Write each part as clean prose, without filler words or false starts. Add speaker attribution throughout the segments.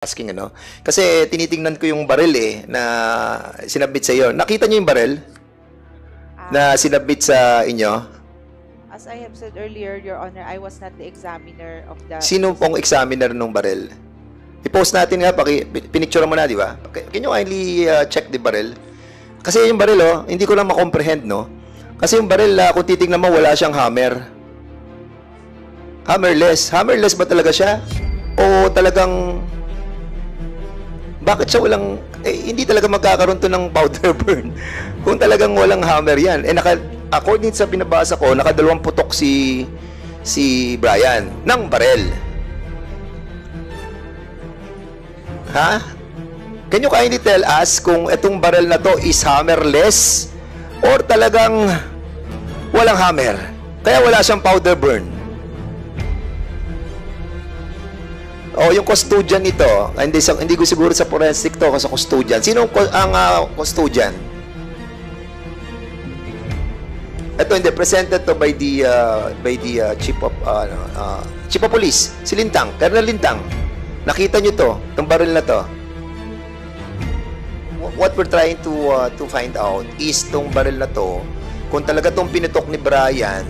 Speaker 1: Asking ano. Kasi tinitingnan ko yung baril na sinabit sa iyo. Nakita niyo yung baril na sinabit sa inyo?
Speaker 2: As I have said earlier, Your Honor, I was not the examiner of the...
Speaker 1: Sino pong examiner nung baril? I-post natin nga, pinicture mo na, di ba? Can you kindly check the baril? Kasi yung baril, hindi ko lang makomprehend, no? Kasi yung baril, kung titignan mo, wala siyang hammer. Hammerless. Hammerless ba talaga siya? O talagang... Bakit siya walang... hindi talaga magkakaroon to ng powder burn. Kung talagang walang hammer yan. According sa binabasa ko, nakadalawang putok si Brian ng barel. Ha? Can you kindly tell us kung itong barel na to is hammerless or talagang walang hammer? Kaya wala siyang powder burn. O yung custodian nito, hindi ko siguro sa forensic to kasi custodian. Sino ang custodian? Ito hindi presented to by the chief of police, si Lintang, Colonel Lintang. Nakita niyo to, itong baril na to. What we're trying to find out is tong baril na to, kung talaga tong pinutok ni Brian,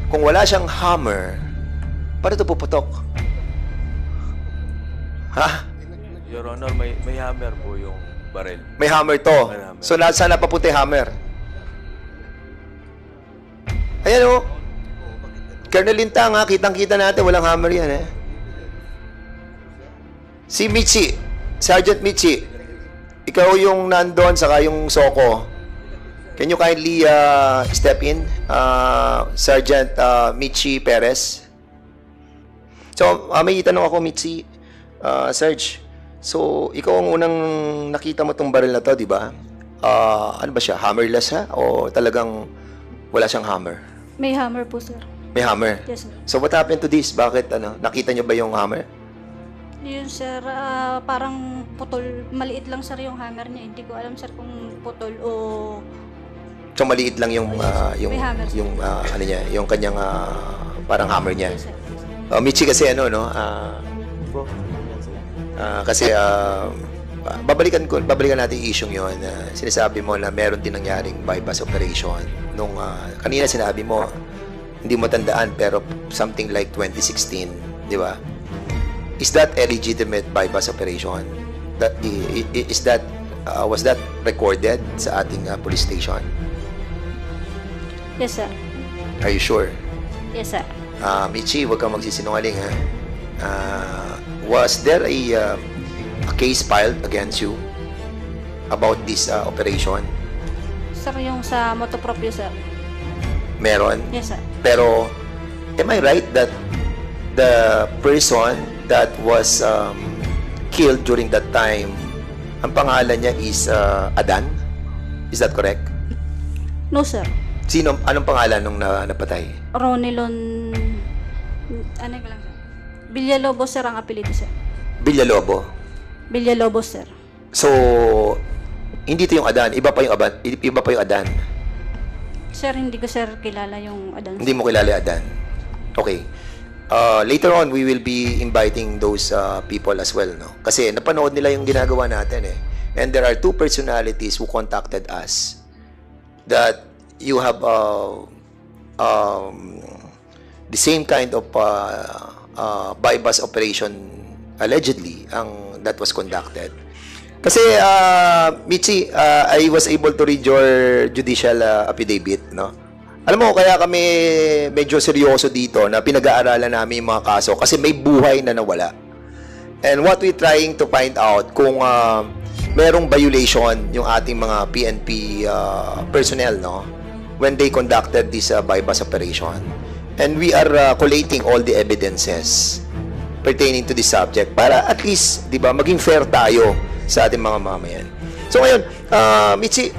Speaker 1: kung wala siyang hammer, paano ito puputok? Ha?
Speaker 3: Your Honor, may hammer po yung baril.
Speaker 1: May hammer to.
Speaker 3: May hammer.
Speaker 1: So, saan napapunta yung hammer? Ayan o. Colonel Lintang, kitang-kita natin, walang hammer yan Si Michi, Sergeant Michi, ikaw yung nandun, saka yung Soko. Can you kindly step in, Sergeant Michi Perez? So, may itanong ako, Michi. Serge, so ikaw ang unang nakita mo tong baril na to, di ba? Ano ba siya? Hammerless ha? O talagang wala siyang hammer?
Speaker 4: May hammer po, sir.
Speaker 1: May hammer?
Speaker 4: Yes, sir.
Speaker 1: So what happened to this? Bakit nakita niyo ba yung hammer?
Speaker 4: Yun, sir, parang putol. Maliit lang, sir, yung hammer niya. Hindi ko alam, sir, kung putol o...
Speaker 1: So maliit lang yung
Speaker 4: May hammer, sir.
Speaker 1: ano niya, yung kanyang parang hammer niya.
Speaker 4: Yes, sir.
Speaker 1: Michi kasi kasi babalikan natin yung issue yun. Sinasabi mo na meron din nangyaring bypass operation nung kanina sinabi mo hindi mo tandaan pero something like 2016, di ba? Is that a legitimate bypass operation? Was that recorded sa ating police station?
Speaker 4: Yes, sir.
Speaker 1: Are you sure?
Speaker 4: Yes, sir.
Speaker 1: Michi, huwag kang magsisinungaling ha. Was there a case filed against you about this operation?
Speaker 4: Sir, yung sa motopropyo, sir.
Speaker 1: Meron?
Speaker 4: Yes, sir.
Speaker 1: Pero, am I right that the person that was killed during that time, ang pangalan niya is Adan? Is that correct?
Speaker 4: No, sir.
Speaker 1: Anong pangalan nung napatay?
Speaker 4: Ronilon... Ano ko lang, sir? Villalobos, sir, ang apelido, sir.
Speaker 1: Villalobo.
Speaker 4: Villalobos, sir.
Speaker 1: So, hindi ito yung Adan. Iba pa yung Adan.
Speaker 4: Sir, hindi ko, sir, kilala yung Adan.
Speaker 1: Hindi mo kilala yung Adan. Okay. Later on, we will be inviting those people as well, no? Kasi napanood nila yung ginagawa natin And there are two personalities who contacted us that you have the same kind of bypass operation allegedly that was conducted. Kasi Michi, I was able to read your judicial affidavit, no? Alam mo, kaya kami medyo seryoso dito na pinag-aaralan namin yung mga kaso kasi may buhay na nawala. And what we're trying to find out kung merong violation yung ating mga PNP personnel, no? When they conducted this bypass operation. And we are collating all the evidences pertaining to this subject para at least, di ba, maging fair tayo sa ating mga mamayan. So ngayon, Michi,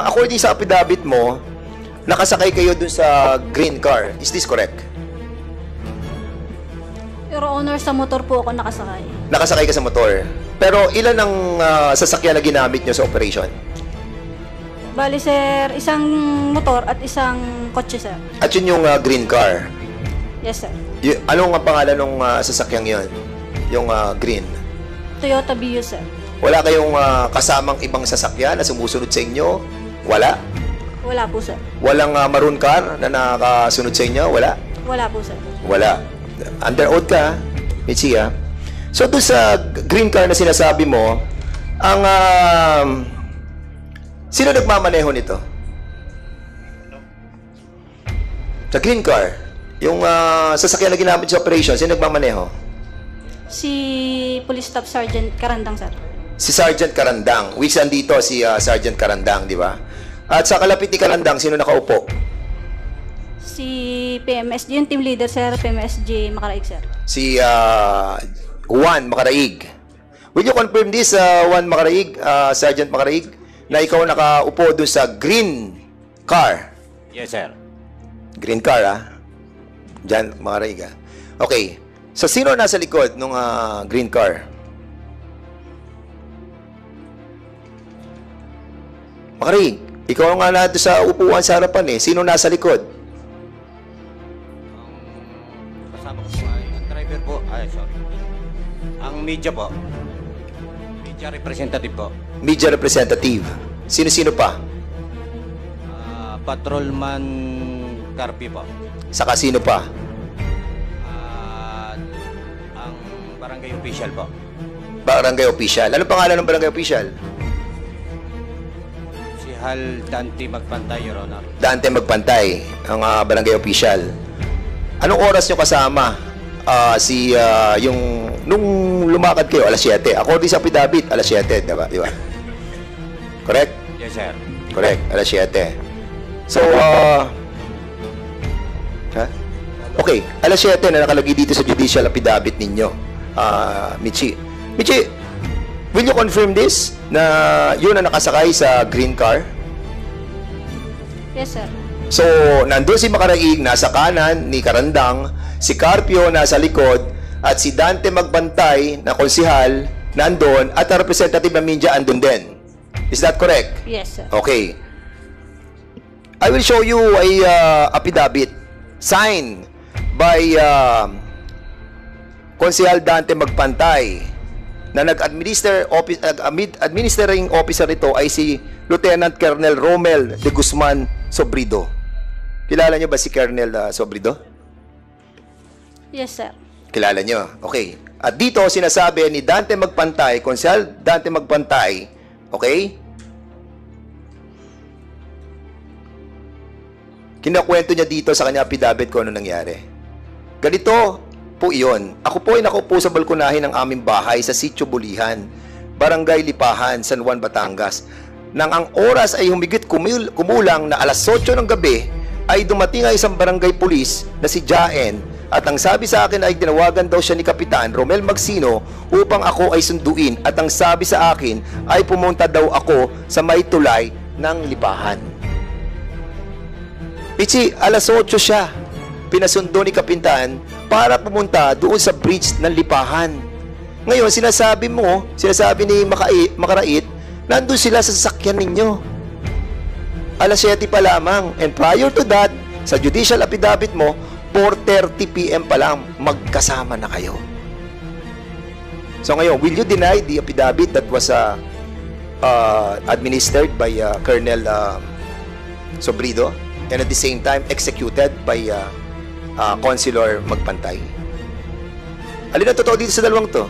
Speaker 1: according sa affidavit mo, nakasakay kayo dun sa green car. Is this correct?
Speaker 4: Your Honor, sa motor po ako nakasakay.
Speaker 1: Nakasakay ka sa motor. Pero ilan ang sasakyan na ginamit nyo sa operation?
Speaker 4: Bali, sir, isang motor at isang kotse, sir.
Speaker 1: At yun yung green car.
Speaker 4: Yes, sir.
Speaker 1: Anong ang pangalan ng sasakyang yun? yung green?
Speaker 4: Toyota Vios, sir.
Speaker 1: Wala kayong kasamang ibang sasakyan na sumusunod sa inyo? Wala?
Speaker 4: Wala po, sir.
Speaker 1: Walang maroon car na nakasunod sa inyo? Wala?
Speaker 4: Wala po, sir.
Speaker 1: Wala. Under oath ka, Mitzi, ha? So, doon sa green car na sinasabi mo, ang sino nagmamaneho nito? Sa green car, yung sasakyan na ginamit sa operation, sino nagmamaneho?
Speaker 4: Si Police Staff Sergeant Karandang, sir.
Speaker 1: Si Sergeant Karandang. Which andito si Sergeant Karandang, di ba? At sa kalapit ni Karandang, sino nakaupo?
Speaker 4: Si PMSG, yung team leader, sir, PMSG Makaraig, sir.
Speaker 1: Si Juan Makaraig. Will you confirm this, Juan Makaraig, Sergeant Makaraig, na ikaw nakaupo doon sa green car?
Speaker 5: Yes, sir.
Speaker 1: Green car, ha? Diyan, Makaraig, ha? Okay. So, sino nasa likod ng green car? Makaraig, ikaw nga na doon sa upuan sa harapan, eh. Sino nasa likod?
Speaker 5: Kasama ko po ay ang driver po. Ay, sorry. Ang media po. Media representative po.
Speaker 1: Media representative. Sino-sino pa?
Speaker 5: Patrolman Carpi po.
Speaker 1: Saka sino pa?
Speaker 5: Ang barangay official po.
Speaker 1: Barangay official. Ano pangalan ng barangay official?
Speaker 5: Si Hal Dante Magpantay, Your Honor.
Speaker 1: Dante Magpantay, ang barangay official. Anong oras nyo kasama? Yung nung lumakad kayo, alas 7. According sa affidavit, alas 7, diba? Diba? Correct?
Speaker 5: Yes, sir.
Speaker 1: Correct, alas 7. So, okay, alas 7 na nakalagay dito sa judicial affidavit ninyo, Michi. Michi, will you confirm this na yun ang nakasakay sa green car?
Speaker 4: Yes, sir.
Speaker 1: So, nandun si Makaraig, nasa kanan ni Karandang, si Carpio nasa likod, at si Dante Magbantay na konsihal nandun, at ang representative ng media andun din. Is that correct?
Speaker 4: Yes, sir.
Speaker 1: Okay. I will show you a affidavit signed by Konsehal Dante Magpantay na administering officer ito ay si Lieutenant Colonel Romel de Guzman Sobrido. Kilala niyo ba si Colonel Sobrido?
Speaker 4: Yes, sir.
Speaker 1: Kilala niyo. Okay. At dito sinasabi ni Dante Magpantay, Konsehal Dante Magpantay, okay? Kinakwento niya dito sa kanya affidavit kung ano nangyari. Ganito po iyon. Ako po ay nakaupo sa balkonahin ng aming bahay sa Sitio Bulihan, Barangay Lipahan, San Juan, Batangas. Nang ang oras ay humigit kumulang na alas 8 ng gabi, ay dumating ang isang barangay pulis na si Jaen, at ang sabi sa akin ay tinawagan daw siya ni Kapitan Romel Magsino upang ako ay sunduin, at ang sabi sa akin ay pumunta daw ako sa may tulay ng Lipahan. Pichi, alas 8 siya pinasundo ni Kapitan para pumunta doon sa bridge ng Lipahan. Ngayon, sinasabi ni Makarait, nandun sila sa sasakyan ninyo. Alas 7 pa lamang. And prior to that, sa judicial affidavit mo, 4:30 p.m. pa lang, magkasama na kayo. So ngayon, will you deny the affidavit that was administered by Colonel Sobrido and at the same time executed by Consular Magpantay? Alin ang totoo dito sa dalawang to?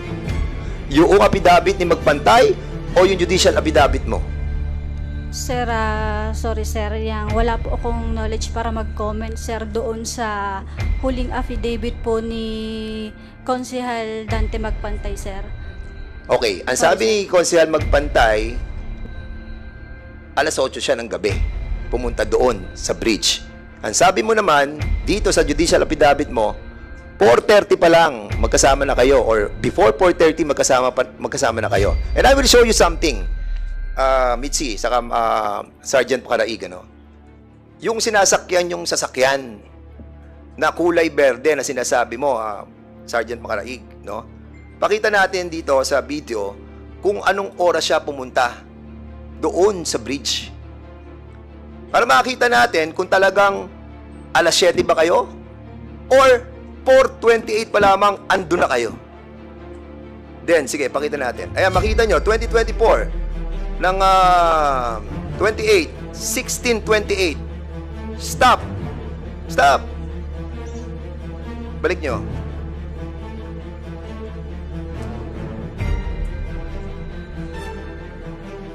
Speaker 1: Yung affidavit ni Magpantay o yung judicial affidavit mo?
Speaker 4: Sir, sorry sir, wala po akong knowledge para mag-comment sir doon sa huling affidavit po ni Konsehal Dante Magpantay, sir.
Speaker 1: Okay, ang sabi ni Konsehal Magpantay, alas 8 siya ng gabi, pumunta doon sa bridge. Ang sabi mo naman, dito sa judicial affidavit mo, 4:30 pa lang magkasama na kayo, or before 4:30 magkasama na kayo. And I will show you something, Mitzi, saka Sergeant Makaraig, ano? Yung sinasakyan, yung sasakyan na kulay berde na sinasabi mo, Sergeant Makaraig, no? Pakita natin dito sa video kung anong oras siya pumunta doon sa bridge. Para makita natin kung talagang alas 7 ba kayo or 4:28 pa lamang ando na kayo. Then, sige, pakita natin. Ayan, makita nyo, 2024 ng 28, 1628. Stop. Stop. Balik nyo.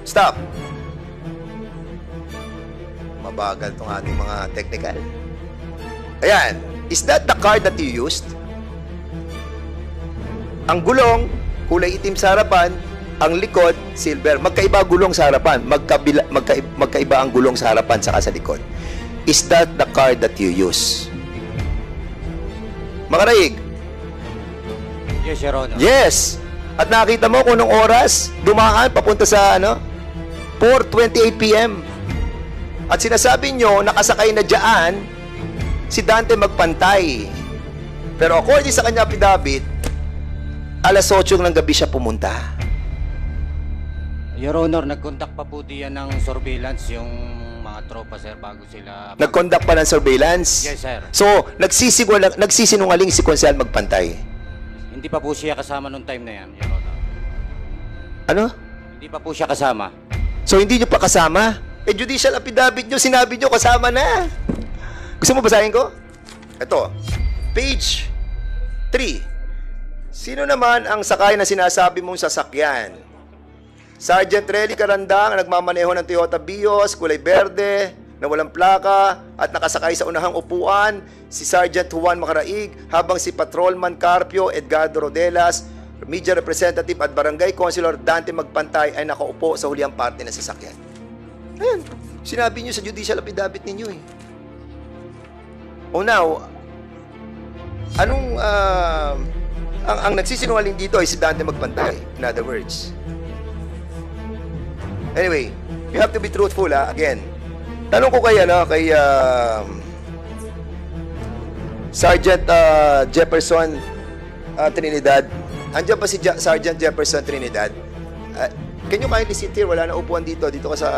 Speaker 1: Stop. Mabagal tong ating mga technical. Ayan. Is that the card that you used? Ang gulong, kulay itim sa harapan. Ang likod, silver. Magkaiba gulong sa harapan. Magkaiba ang gulong sa harapan saka sa likod. Is that the card that you use? Makaraig?
Speaker 5: Yes, Your Honor.
Speaker 1: Yes. At nakita mo kung anong oras dumaan papunta sa 4:28 p.m. At sinasabi nyo, nakasakay na dyan si Dante Magpantay. Pero according sa kanya affidavit, alas 8 ng gabi siya pumunta.
Speaker 5: Your Honor, nag-conduct pa po diyan ng surveillance yung mga tropa, sir, bago sila...
Speaker 1: Nag-conduct pa ng surveillance?
Speaker 5: Yes, sir.
Speaker 1: So, nagsisinungaling si Konsehal Magpantay?
Speaker 5: Hindi pa po siya kasama nung time na yan, Your Honor.
Speaker 1: Ano?
Speaker 5: Hindi pa po siya kasama.
Speaker 1: So, hindi nyo pa kasama? Judicial affidavit nyo, sinabi nyo kasama na. Gusto mo basahin ko? Ito. Page 3. Sino naman ang sakay na sinasabi mong sasakyan? Sergeant Relly Carandang, nagmamaneho ng Toyota Vios, kulay berde, na walang plaka, at nakasakay sa unahang upuan, si Sergeant Juan Macaraig, habang si Patrolman Carpio Edgardo Rodelas, Media Representative at Barangay Councilor Dante Magpantay ay nakaupo sa huliang parte ng sasakyan. Ayan, sinabi nyo sa judicial affidavit ninyo eh. O now, anong, ang nagsisinungaling dito ay si Dante Magpantay, in other words. Anyway, you have to be truthful again. Tanong ko kay Sergeant Jefferson Trinidad. Andiyan pa si Sergeant Jefferson Trinidad. Can you kindly sit here? Wala na upuan dito. Dito ka sa,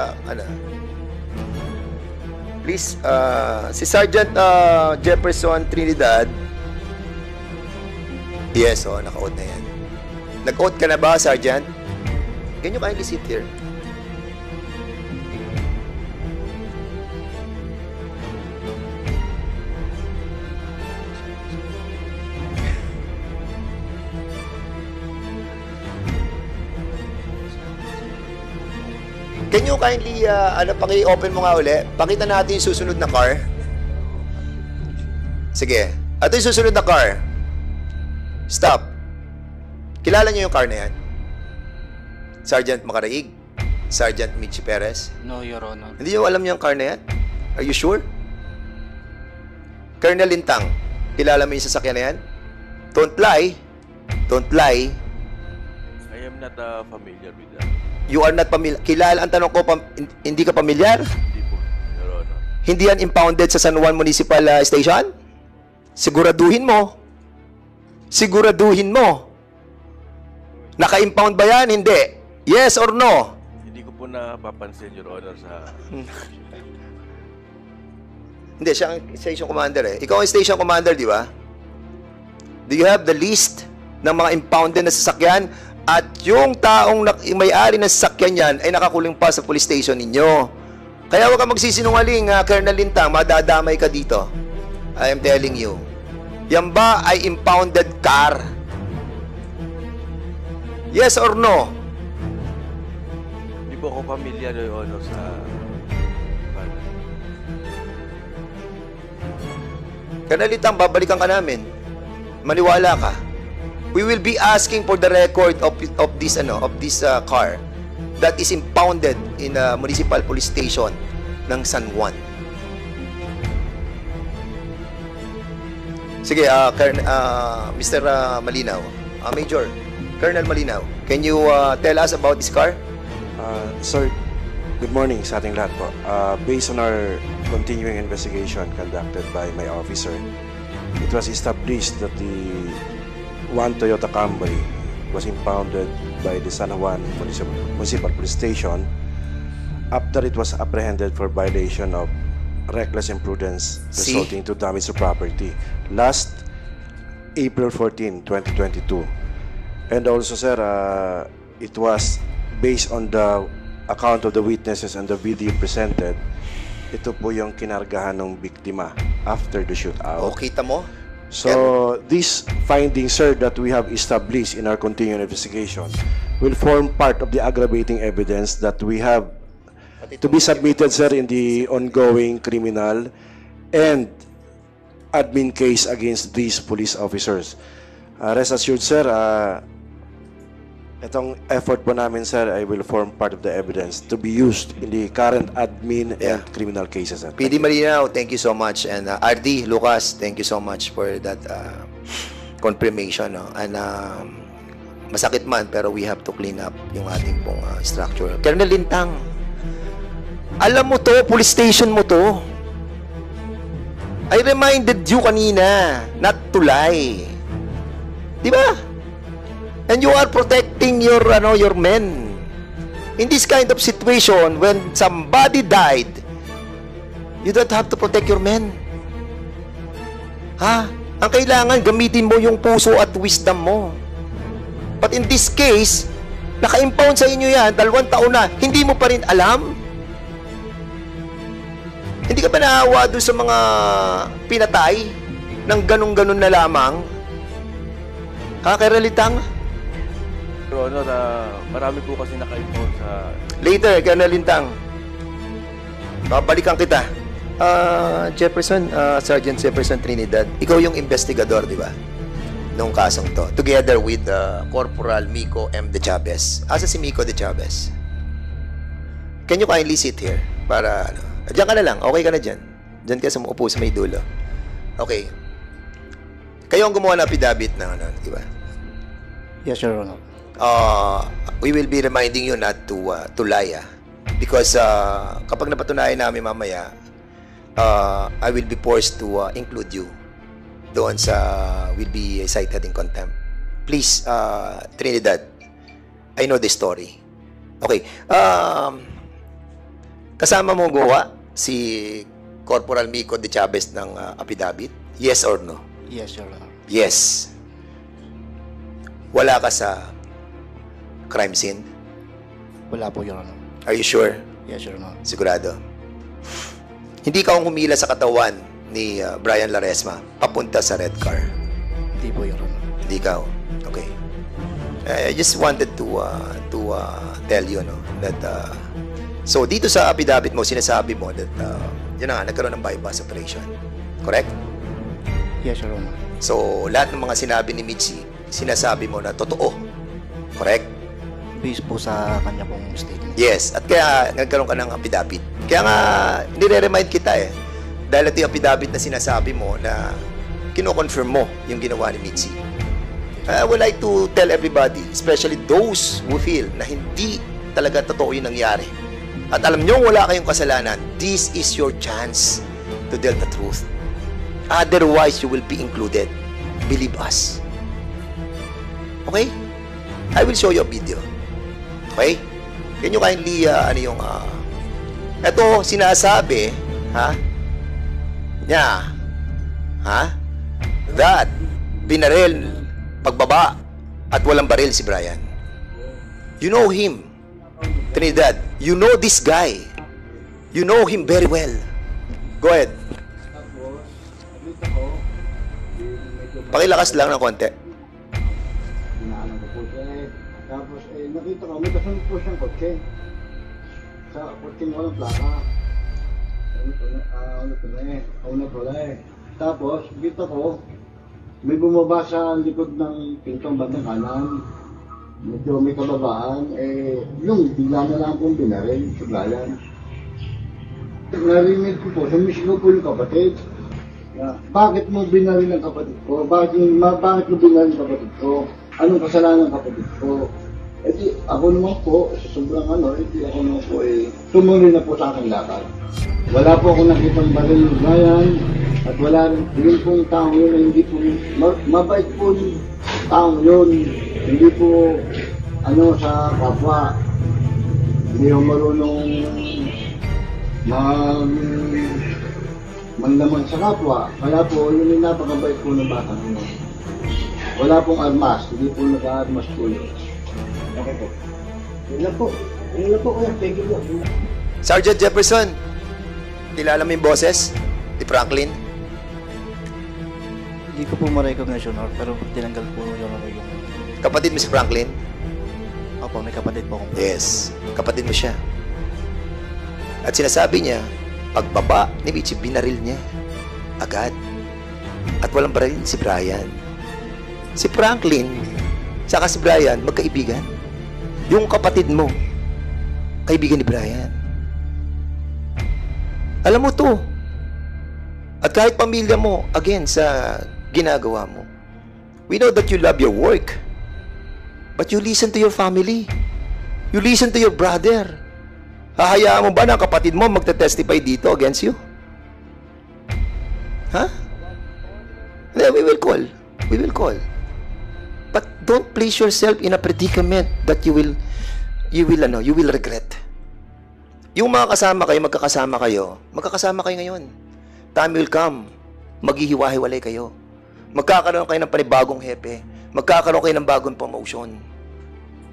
Speaker 1: please, si Sergeant Jefferson Trinidad. Yes, naka-out na yan. Nag-out ka na ba, Sergeant? Can you kindly sit here? Can you kindly, paki-open mo nga uli? Pakita natin yung susunod na car. Sige. Ito yung susunod na car. Stop. Kilala niyo yung car na yan? Sergeant Macaraig? Sergeant Michi Perez?
Speaker 5: No, Your Honor.
Speaker 1: Hindi niyo alam yung car na yan? Are you sure? Colonel Lintang, kilala mo yung sasakyan na yan? Don't lie. Don't lie.
Speaker 3: I am not familiar with that.
Speaker 1: You are not familiar. Kilala, ang tanong ko, hindi ka pamilyar?
Speaker 3: Hindi po, Your Honor.
Speaker 1: Hindi yan impounded sa San Juan Municipal Station? Siguraduhin mo. Siguraduhin mo. Naka-impound ba yan? Hindi. Yes or no?
Speaker 3: Hindi ko po napapansin, Your Honor, sa...
Speaker 1: Hindi, siya ang station commander eh. Ikaw ang station commander, di ba? Do you have the list ng mga impounded na sasakyan? At yung taong may-ari ng sasakyan yan ay nakakulong pa sa police station ninyo. Kaya huwag ka magsisinungaling, Colonel Lintang, madadamay ka dito. I am telling you. Yan ba ay impounded car? Yes or no?
Speaker 3: Hindi po ako familiar, Your Honor, sa...
Speaker 1: Colonel Lintang, babalikan ka namin. Maniwala ka. We will be asking for the record of this car that is impounded in a municipal police station ng San Juan. Sige, Mr. Malinaw, Major, Colonel Malinaw, can you tell us about this car?
Speaker 6: Sir, good morning sa ating lahat po. Based on our continuing investigation conducted by my officer, it was established that the one Toyota Camry was impounded by the San Juan Municipal Police Station after it was apprehended for violation of reckless imprudence resulting to damage to property last April 14, 2022. And also, sir, it was based on the account of the witnesses and the video presented. Ito po yung kinargahan ng biktima after the shootout.
Speaker 1: O, kita mo?
Speaker 6: So, these findings, sir, that we have established in our continuing investigation will form part of the aggravating evidence that we have to be submitted, sir, in the ongoing criminal and admin case against these police officers. Rest assured, sir, itong effort po namin, sir, I will form part of the evidence to be used in the current admin and criminal cases, sir.
Speaker 1: PD Malinaw, thank you so much. And RD, Lucas, thank you so much for that confirmation. No? And masakit man, pero we have to clean up yung ating pong structure. Colonel Lintang, alam mo to, police station mo to. I reminded you kanina, not to lie. Di ba? And you are protecting your men. In this kind of situation, when somebody died, you don't have to protect your men. Ha? Ang kailangan, gamitin mo yung puso at wisdom mo. But in this case, naka-impound sa inyo yan, 2 taon na, hindi mo pa rin alam? Hindi ka pa naawa doon sa mga pinatay ng ganun-ganun na lamang? Ha, Colonel Lintang?
Speaker 3: Your Honor, marami po kasi naka-impound sa...
Speaker 1: Later, Colonel Lintang. Babalikan kita. Jefferson, Sergeant Jefferson Trinidad, ikaw yung investigador, di ba? Nung kasong to. Together with Corporal Miko M. De Chavez. Asa si Miko De Chavez? Can you kindly sit here? Para, diyan ka na lang. Okay ka na dyan. Diyan ka sa upo sa may dulo. Okay. Kayo ang gumawa ng affidavit na, di ba?
Speaker 7: Yes, Your Honor.
Speaker 1: We will be reminding you not to lie, because kapag napatunayan namin mamaya, I will be forced to include you doon sa will be cited in contempt. Please, Trinidad, I know the story. Okay. Kasama mo gawa si Corporal Miko De Chavez ng affidavit? Yes or no?
Speaker 7: Yes, Your Honor.
Speaker 1: Yes. Wala ka sa crime scene?
Speaker 7: Wala po, Your Honor.
Speaker 1: Are you sure?
Speaker 7: Yes, Your Honor.
Speaker 1: Sigurado? Hindi ka humila sa katawan ni Brian Laresma papunta sa red car?
Speaker 7: Hindi po, Your Honor.
Speaker 1: Hindi ka? Okay. I just wanted to tell you, no, that so dito sa affidavit mo, sinasabi mo that yun na nga, nagkaroon ng bypass operation. Correct?
Speaker 7: Yes, Your Honor.
Speaker 1: So, lahat ng mga sinabi ni Mitzi, sinasabi mo na totoo. Correct?
Speaker 7: Based po sa kanya pong statement.
Speaker 1: Yes, at kaya nagkaroon ka ng affidavit. Kaya nga, nire-remind kita dahil ito yung affidavit na sinasabi mo na kino-confirm mo yung ginawa ni Mitzi. I would like to tell everybody, especially those who feel na hindi talaga totoo yung nangyari. At alam nyo wala kayong kasalanan, this is your chance to tell the truth. Otherwise, you will be included. Believe us. Okay? I will show you a video. Okay? Can you kindly, ito, sinasabi, that, binaril, pagbaba, at walang baril si Brian. You know him, Trinidad. You know this guy. You know him very well. Go ahead. Pakilakas lang ng konti.
Speaker 8: Inaanan ko po siya Tapos nakita ko, may kasunod po siyang kotse. Sa kotse ng walang plaka. Una pala Tapos, kita ko, may bumaba sa likod ng pintong bandang kanan. Medyo may kababaan. Yung bigla na lang pong binaril sa Brian. Narinig ko po, sumisigaw po yung kapatid. Bakit mo binaril ang kapatid ko? Bakit mo binaril ang kapatid ko? Anong kasalanan ng kapatid ko? Di ako naman po, sa sobrang di ako naman po tumuloy na po sa aking lakad. Wala po ako nakitang baril ng Brian at wala rin pong taong yun na hindi po, mabait po yung taong yun. Hindi po, sa kapwa. Hindi ako marunong manlaman sa kapwa. Kaya po, yun yung napakabait po ng batang yun. Wala pong armas. Hindi po naka-armas po yun. Okay po. Yun lang po. Yun lang po, kuya. Thank you po.
Speaker 1: Sergeant Jefferson, kilala mo yung boses ni Franklin?
Speaker 7: Hindi ko po ma-recognize, Your Honor, pero tinanggal po, Your Honor, yung...
Speaker 1: Kapatid mo si Franklin?
Speaker 7: Opo, may kapatid po akong...
Speaker 1: Yes, kapatid mo siya. At sinasabi niya, pagbaba ni Michi, binaril niya. Agad. At walang baril si Brian. Si Franklin, saka si Brian, magkaibigan. Yung kapatid mo, kaibigan ni Brian. Alam mo to. At kahit pamilya mo, again, sa ginagawa mo. We know that you love your work. But you listen to your family. You listen to your brother. Hahayaan mo ba na kapatid mo magte-testify dito against you? Ha? We will call. We will call. But don't place yourself in a predicament that you will regret. Yung mga kasama kayo, magkakasama kayo ngayon. Time will come, maghihiwa-hiwalay kayo. Magkakaroon kayo ng panibagong hepe. Magkakaroon kayo ng bagong promotion.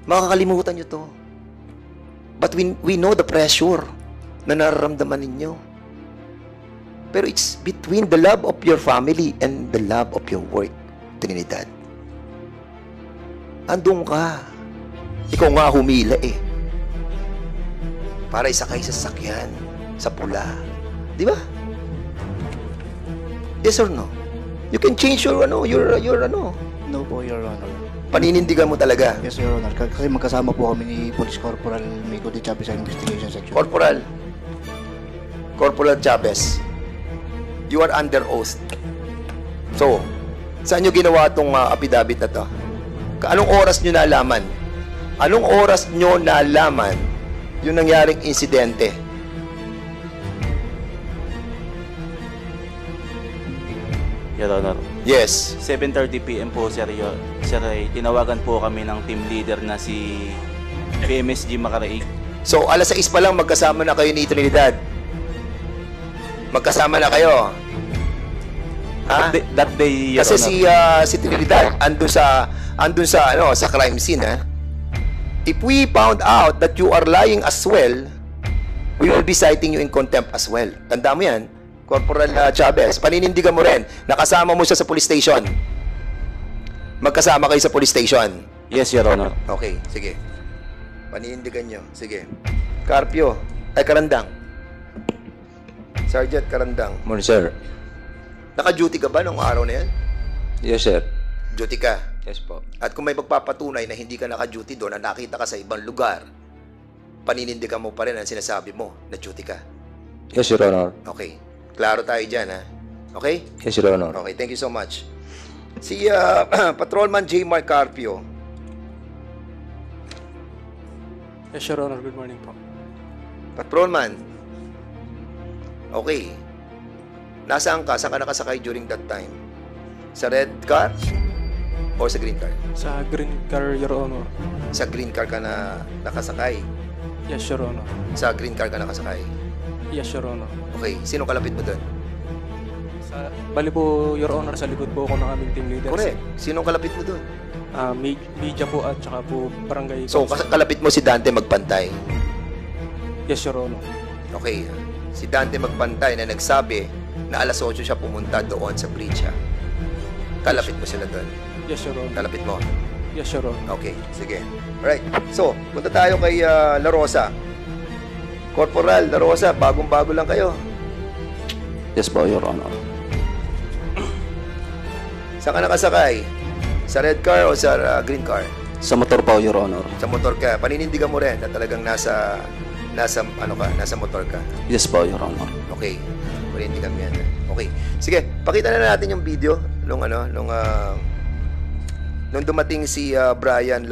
Speaker 1: Makakalimutan nyo to. But we know the pressure na nararamdaman ninyo. Pero it's between the love of your family and the love of your work, Trinidad. Andun ka. Ikaw nga humila eh. Para isakay sa sasakyan, sa pula. Di ba? Yes or no? You can change your
Speaker 7: No po, Your Honor.
Speaker 1: Paninindigan mo talaga.
Speaker 7: Yes, Your Honor. Kasi magkasama po kami ni Police Corporal Mico de Chavez sa Investigation Section.
Speaker 1: Corporal Chavez, you are under oath. So, saan nyo ginawa itong affidavit na to? Anong oras nyo nalaman? Anong oras nyo nalaman yung nangyaring insidente?
Speaker 3: Your Honor.
Speaker 1: Yes.
Speaker 3: 7:30 PM po, sir. Sir, tinawagan po kami ng team leader na si PMSG Macaraig.
Speaker 1: So, alas 6 pa lang magkasama na kayo ni Trinidad. Magkasama na kayo. Ha?
Speaker 3: That day, Your
Speaker 1: Kasi
Speaker 3: Honor.
Speaker 1: si Trinidad andun sa crime scene, ha? If we found out that you are lying as well, we will be citing you in contempt as well. Tanda mo yan, Corporal Chavez. Paninindigan mo rin. Nakasama mo siya sa police station. Magkasama kayo sa police station.
Speaker 3: Yes, Your Honor.
Speaker 1: Okay, sige. Paninindigan nyo. Sige. Carpio. Karandang. Sergeant Karandang.
Speaker 9: Morning, sir.
Speaker 1: Naka-duty ka ba nung araw na yan?
Speaker 9: Yes, sir.
Speaker 1: Duty ka.
Speaker 9: Yes po.
Speaker 1: At kung may pagpapatunay na hindi ka naka-duty doon, na nakita ka sa ibang lugar, paninindigan mo pa rin ang sinasabi mo na duty ka.
Speaker 9: Yes, Your Honor.
Speaker 1: Okay. Klaro tayo dyan, ha? Okay?
Speaker 9: Yes, Your Honor.
Speaker 1: Okay, thank you so much. Si Patrolman J. Mark Carpio.
Speaker 10: Yes, Your Honor. Good morning po.
Speaker 1: Patrolman. Okay. Nasaan ka? Saan ka nakasakay during that time? Sa red car? O sa green car?
Speaker 10: Sa green car, Your Honor.
Speaker 1: Sa green car ka na nakasakay?
Speaker 10: Yes, Your Honor.
Speaker 1: Sa green car ka nakasakay?
Speaker 10: Yes, Your Honor.
Speaker 1: Okay. Sino kalapit mo doon?
Speaker 10: Bali po, Your Honor, sa likod po ako ng aming team leader.
Speaker 1: Correct. Sino kalapit mo doon?
Speaker 10: Media po at saka po barangay.
Speaker 1: So, kalapit mo si Dante Magpantay?
Speaker 10: Yes, Your Honor.
Speaker 1: Okay. Si Dante Magpantay na nagsabi na alas 8 siya pumunta doon sa bridge, ha? Kalapit mo sila doon?
Speaker 10: Yes, Your Honor.
Speaker 1: Kalapit mo?
Speaker 10: Yes, Your Honor.
Speaker 1: Okay, sige. Alright. So, punta tayo kay La Rosa. Corporal La Rosa, bagong-bago lang kayo.
Speaker 3: Yes po, Your Honor.
Speaker 1: Saan ka nakasakay? Sa red car o sa green car?
Speaker 3: Sa motor po, Your Honor.
Speaker 1: Sa motor ka. Paninindigan mo rin na talagang nasa motor ka.
Speaker 3: Yes po, Your Honor.
Speaker 1: Okay. Paninindigan mo yan. Okay. Sige, pakita na natin yung video nung dumating si Adrian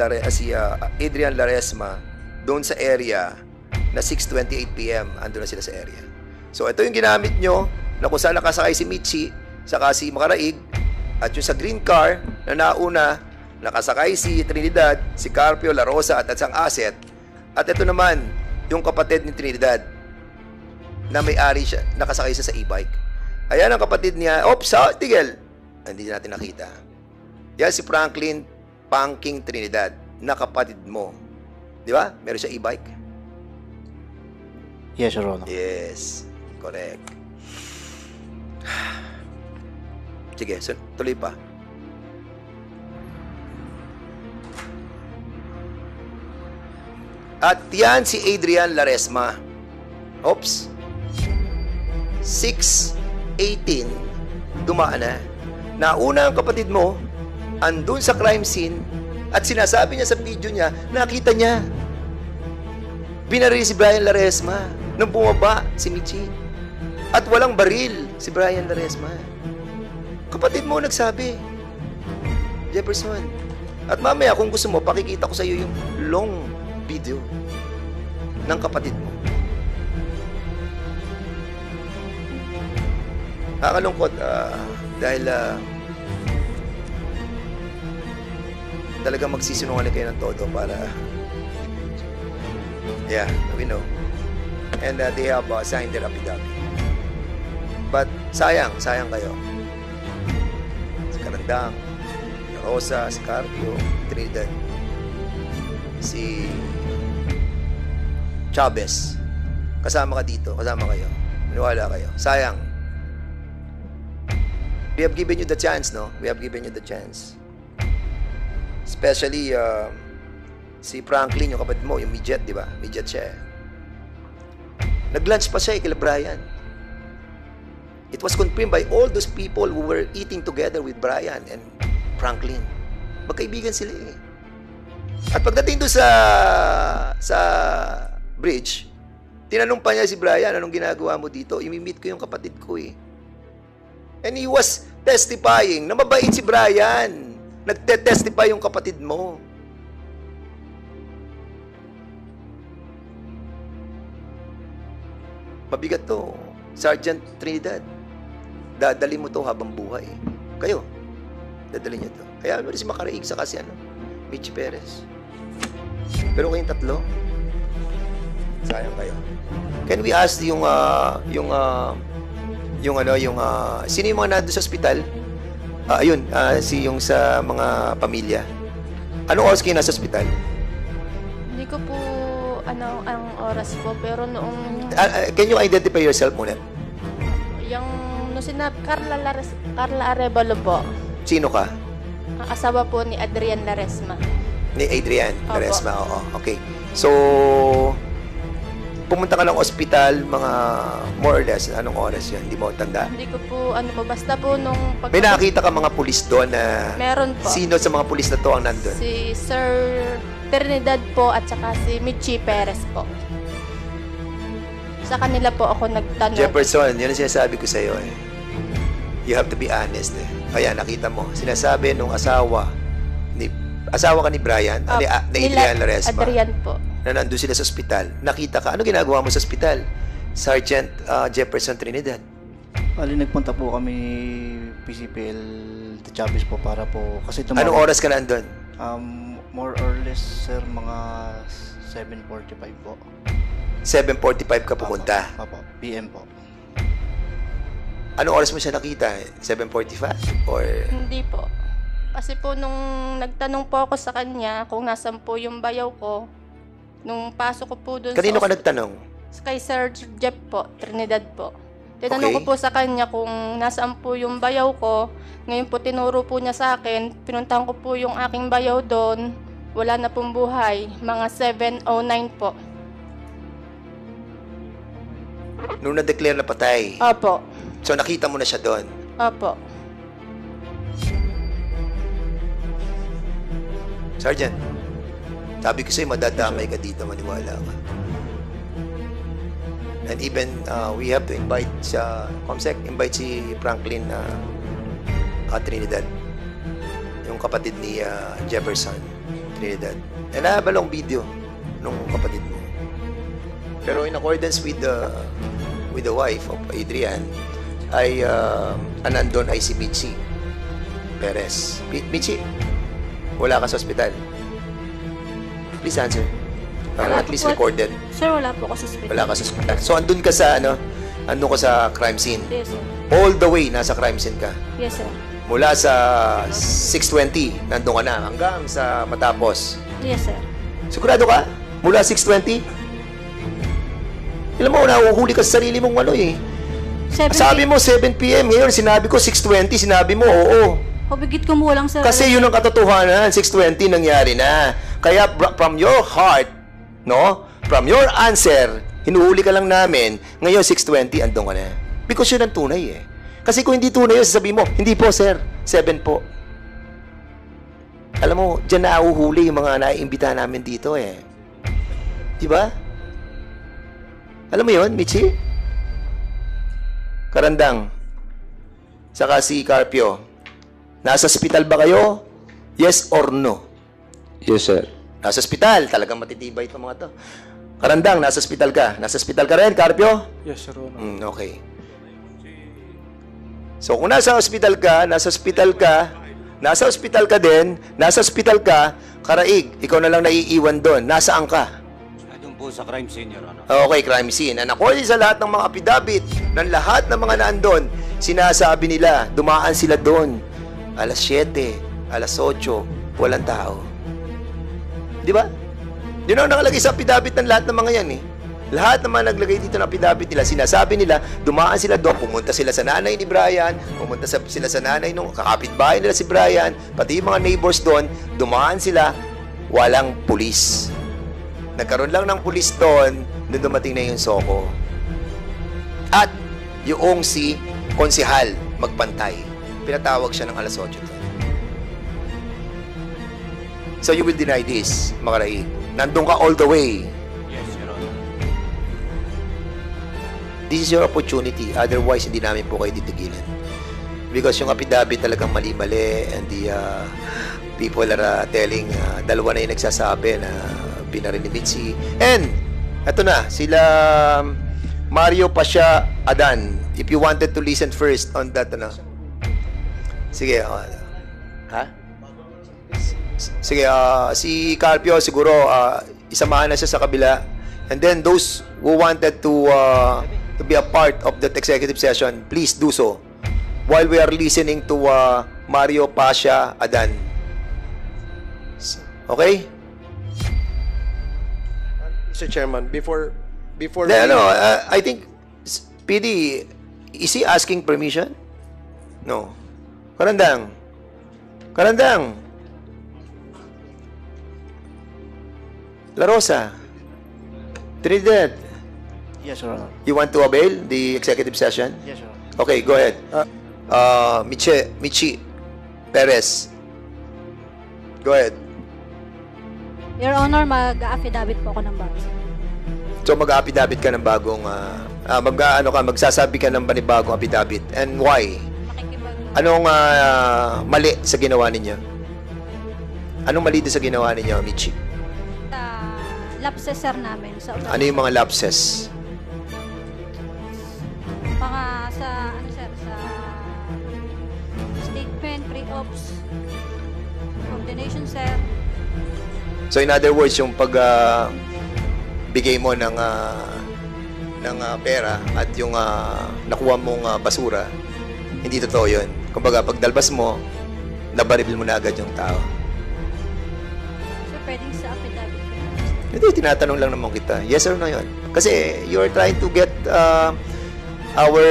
Speaker 1: Laresma doon sa area na 6:28 PM andun na sila sa area. So ito yung ginamit nyo na kung saan nakasakay si Michi saka si Macaraig at yung sa green car na nauna nakasakay si Trinidad, si Carpio, La Rosa at isang asset. At ito naman yung kapatid ni Trinidad na may-ari siya, nakasakay siya sa e-bike. Ayan ang kapatid niya. Oops, tigil. Hindi natin nakita. Yan si Franklin Punking Trinidad, na kapatid mo. Di ba? Meron siya e-bike?
Speaker 7: Yes, Your Honor.
Speaker 1: Yes. Correct. Sige, tuloy pa. At yan si Adrian Laresma. Oops. 6:18 dumaan na. Nauna ang kapatid mo, andun sa crime scene, at sinasabi niya sa video niya, nakita niya. Binaril si Brian Laresma nung bumaba si Michi. At walang baril si Brian Laresma. Kapatid mo nagsabi, Jefferson. At mamaya kung gusto mo, pakikita ko sa iyo yung long video ng kapatid mo. Nakakalungkot dahil talagang magsisinungaling kayo ng todo para we know. And they have signed their affidavit. But sayang kayo. Si Karandang, si Rosa, si Carpio, Trinidad, si Chavez. Kasama ka dito, kasama kayo. Maniwala kayo. Sayang. We have given you the chance, no? We have given you the chance. Especially, si Franklin, yung kapatid mo, yung midget, di ba? Midget siya eh. Nag-lunch pa siya kila Brian. It was confirmed by all those people who were eating together with Brian and Franklin. Magkaibigan sila eh. At pagdating doon sa bridge, tinanong pa niya si Brian, anong ginagawa mo dito? Imi-meet ko yung kapatid ko eh. And he was testifying na mabait si Brian. Nagte-testify yung kapatid mo. Mabigat to, Sergeant Trinidad. Dadali mo to habang buhay. Kayo, dadali niyo to. Kaya ano si Makaraig sa kasi Michi Perez. Pero kayong tatlo, sayang kayo. Can we ask sino yung mga nandun sa ospital? Yung sa mga pamilya. Anong oras kayo nasa ospital?
Speaker 11: Hindi ko po ang oras po, pero noong
Speaker 1: Can you identify yourself muna?
Speaker 11: nung sinabi Carla Arevalo po.
Speaker 1: Sino ka?
Speaker 11: Ang asawa po ni Adrian Laresma.
Speaker 1: Ni Adrian Laresma, oo. Okay. So, pumunta ka ng ospital mga more or less, anong oras yun? Hindi mo tanda?
Speaker 11: Hindi ko po, basta po nung
Speaker 1: May nakakita ka mga pulis doon na...
Speaker 11: Meron po.
Speaker 1: Sino sa mga pulis na to ang nandun?
Speaker 11: Si Sir Trinidad po at saka si Michi Perez po. Sa kanila po ako nagtanong.
Speaker 1: Jefferson, yun ang sinasabi ko sa iyo eh. You have to be honest eh. Kaya nakita mo, sinasabi nung asawa ka ni Brian, ni Adrian Laresma.
Speaker 11: Adrian po.
Speaker 1: Na nandun sila sa ospital. Nakita ka, ano ginagawa mo sa ospital? Sergeant Jefferson Trinidad.
Speaker 7: Bali, nagpunta po kami PCPL de Chavez po para po, kasi tomorrow...
Speaker 1: Anong oras ka nandun?
Speaker 7: More or less, sir, mga 7:45 po.
Speaker 1: 7:45 ka pumunta?
Speaker 7: Opo, PM po.
Speaker 1: Anong oras mo siya nakita? 7:45? Or...
Speaker 11: Hindi po. Kasi po nung nagtanong po ako sa kanya kung nasan po yung bayaw ko, nung pasok ko po doon
Speaker 1: Kanino ka nagtanong?
Speaker 11: Kay Sir Jeff po, Trinidad po. Tinanong ko po sa kanya kung nasaan po yung bayaw ko. Ngayon po tinuro po niya sa akin. Pinuntahan ko po yung aking bayaw doon. Wala na pong buhay. Mga 7:09 po.
Speaker 1: Nung na-declare na patay?
Speaker 11: Opo.
Speaker 1: So nakita mo na siya doon?
Speaker 11: Opo.
Speaker 1: Sergeant, sabi ko sa'yo, madadamay ka dito, maniwala ka. And even, we have to invite invite si Franklin Trinidad, yung kapatid ni Jefferson Trinidad. And I have a long video nung kapatid mo. Pero in accordance with the wife of Adrian, ay nandun ay si Michi Perez. Michi, wala ka sa ospital. Please answer. At least recorded.
Speaker 4: Sir, wala po ako sa hospital.
Speaker 1: Wala ka sa ospital. So, andun ka sa, andun ka sa crime scene?
Speaker 4: Yes, sir.
Speaker 1: All the way, nasa crime scene ka?
Speaker 4: Yes, sir.
Speaker 1: Mula sa 6:20, nandun ka na, hanggang sa matapos.
Speaker 4: Yes, sir.
Speaker 1: Sigurado ka? Mula 6:20? Alam mo, nahuhuli ka sa sarili mong ano eh.
Speaker 4: 7
Speaker 1: Sabi mo 7 p.m. Ngayon, sinabi ko 6:20, sinabi mo oo.
Speaker 4: Pabigit ko mo lang, sir.
Speaker 1: Kasi yun ang katotohanan, 6:20 nangyari na. Kaya from your heart, no? From your answer, hinuhuli ka lang namin, ngayon 6:20, andun ka na. Because yun ang tunay eh. Kasi kung hindi tunay yun, sasabihin mo, hindi po sir, 7 po. Alam mo, dyan nahuhuli yung mga naiimbita namin dito eh. Diba? Alam mo yun, Michi? Karandang. Saka si Carpio. Nasa ospital ba kayo? Yes or no?
Speaker 9: Yes, sir.
Speaker 1: Nasa ospital. Talagang matitibay itong mga to. Karandang, nasa ospital ka. Nasa ospital ka rin, Carpio?
Speaker 10: Yes, Your Honor.
Speaker 1: Okay. So, kung nasa ospital ka din, nasa ospital ka, Karaig, ikaw na lang naiiwan doon. Nasaan ka?
Speaker 5: Doon po sa crime scene, Your Honor.
Speaker 1: Okay, crime scene. And according sa lahat ng mga apidabit, ng lahat ng mga naandun, sinasabi nila, dumaan sila doon. Alas 7, alas 8, walang tao. Di ba? Yun ang nakalagay sa apidabit ng lahat ng mga yan eh. Lahat ng mga naglagay dito ng apidabit nila, sinasabi nila, dumaan sila doon, pumunta sila sa nanay ni Brian, pumunta sila sa nanay nung kakapitbahay nila si Brian, pati yung mga neighbors doon, dumaan sila, walang pulis. Nagkaroon lang ng pulis doon, nung dumating na yung Soko. At yung si konsehal magbantay. Pinatawag siya ng alas 8 doon. So you will deny this, Makaraig. Nandun ka all the way.
Speaker 5: Yes, Your Honor.
Speaker 1: This is your opportunity. Otherwise, hindi namin po kayo titigilan. Because yung affidavit talagang mali-mali and the people are telling, dalawa na yung nagsasabi na binaril ni Mitzi. And, eto na, sila Mario Pasha Adan. If you wanted to listen first on that, ano? Sige, ha? Sige, si Carpio siguro isamahan na siya sa kabila. And then those who wanted to be a part of that executive session, please do so while we are listening to Mario Pasha Adan. Okay?
Speaker 6: Mr. Chairman, before
Speaker 1: I think PD, is he asking permission? No. Karandang. La Rosa. Trinidad.
Speaker 7: Yes, Your Honor.
Speaker 1: You want to avail the executive session?
Speaker 7: Yes, Your Honor.
Speaker 1: Okay, go ahead. Michi Perez. Go ahead.
Speaker 4: Your Honor, mag-affidavit po ako ng bago.
Speaker 1: So mag-affidavit ka ng bagong magsasabi ka ng panibagong affidavit. And why? Anong mali sa ginawa ninyo? Anong mali din sa ginawa ninyo, Michi?
Speaker 4: Lapses, sir, namin. Sa
Speaker 1: Ano yung mga lapses?
Speaker 4: mga sa, ano, sir, sa statement, pre-ops, coordination, sir.
Speaker 1: So in other words, yung pag bigay mo ng pera at yung nakuha mong basura, hindi totoo yun. Kumbaga, pag dalbas mo, nabaribil mo na agad yung tao.
Speaker 4: Sir, pwedeng sa affidavit.
Speaker 1: Hindi, tinatanong lang naman kita. Yes or no yun? Kasi you're trying to get our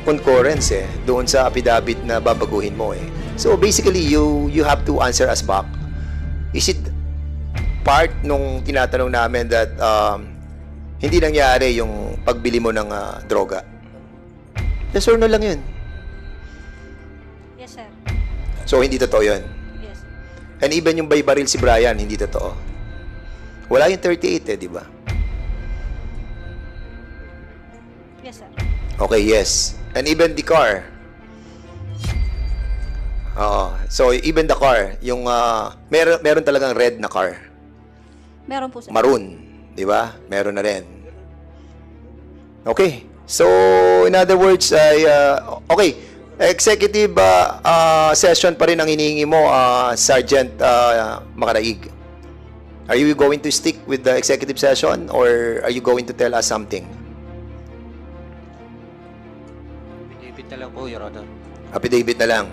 Speaker 1: concurrence doon sa affidavit na babaguhin mo eh. So basically, you have to answer us back. Is it part nung tinatanong namin that hindi nangyari yung pagbili mo ng droga? Yes or no lang yun?
Speaker 4: Yes, sir.
Speaker 1: So hindi totoo yun?
Speaker 4: Yes.
Speaker 1: And even yung baril si Brian, hindi totoo. Wala yung 38 di ba?
Speaker 4: Yes, sir.
Speaker 1: Okay, yes. And even the car. So even the car, yung meron talagang red na car.
Speaker 4: Meron po, sir.
Speaker 1: Maroon, di ba? Meron na rin. Okay. So in other words, okay, executive session pa rin ang hinihingi mo, Sergeant Makaraig. Are you going to stick with the executive session or are you going to tell us something?
Speaker 5: Affidavit na lang po, Your Honor.
Speaker 1: Affidavit na lang.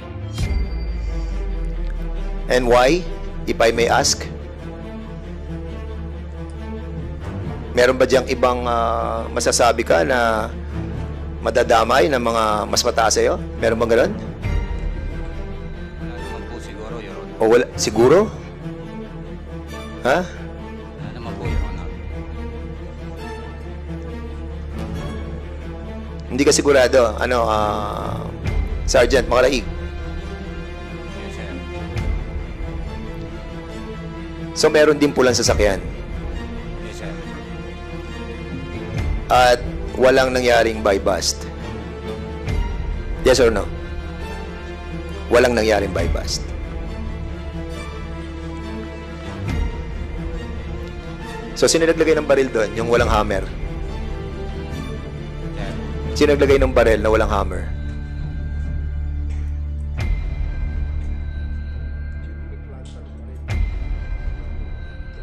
Speaker 1: And why, if I may ask? Meron ba diyang ibang masasabi ka na madadamay ng mga mas mataas sa'yo? Meron bang ganun?
Speaker 5: Wala naman po siguro, Your Honor.
Speaker 1: O wala? Siguro? Ha?
Speaker 5: Wala naman po, Your Honor.
Speaker 1: Hindi ka sigurado? Ano, Sergeant Makalaig?
Speaker 5: Yes, sir.
Speaker 1: So, meron din pulang sasakyan?
Speaker 5: Yes, sir.
Speaker 1: At walang nangyaring buy bust? Yes or no? Walang nangyaring buy bust. So, sino naglagay ng baril doon? Yung walang hammer?
Speaker 5: Sir.
Speaker 1: Sino naglagay ng baril na walang hammer?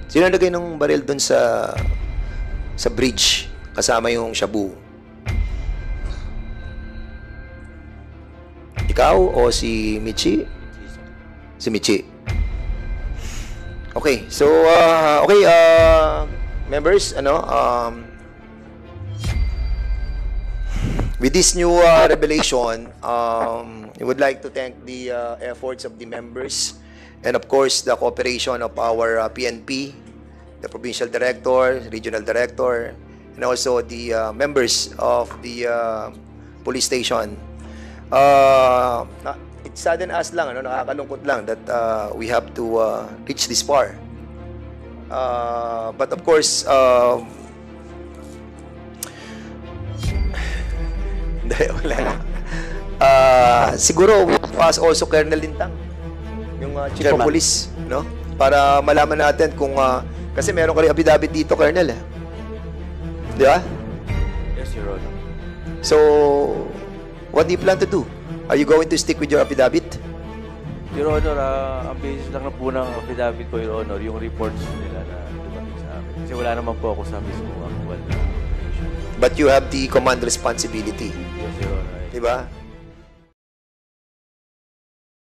Speaker 1: Sino naglagay ng baril doon sa bridge kasama yung shabu? Ikaw o si Michi? Si Michi. Okay, so members, with this new revelation, we would like to thank the efforts of the members and of course the cooperation of our PNP, the provincial director, regional director, and also the members of the police station. It saddened us lang, nakakalungkot lang that we have to reach this far. But of course, wala na. Siguro was also Colonel Lintang, yung chief of police, no? Para malaman natin kung kasi meron ka rin affidavit dito, Colonel. Di ba?
Speaker 3: Yes, Your Honor.
Speaker 1: So, what do you plan to do? Are you going to stick with your affidavit?
Speaker 3: Your Honor, ang basis lang na po ng affidavit ko, Your Honor, yung reports nila na dumating sa amin. Kasi wala naman po ako sa mismo actual na operation.
Speaker 1: But you have the command responsibility.
Speaker 3: Yes, Your Honor.
Speaker 1: Di ba?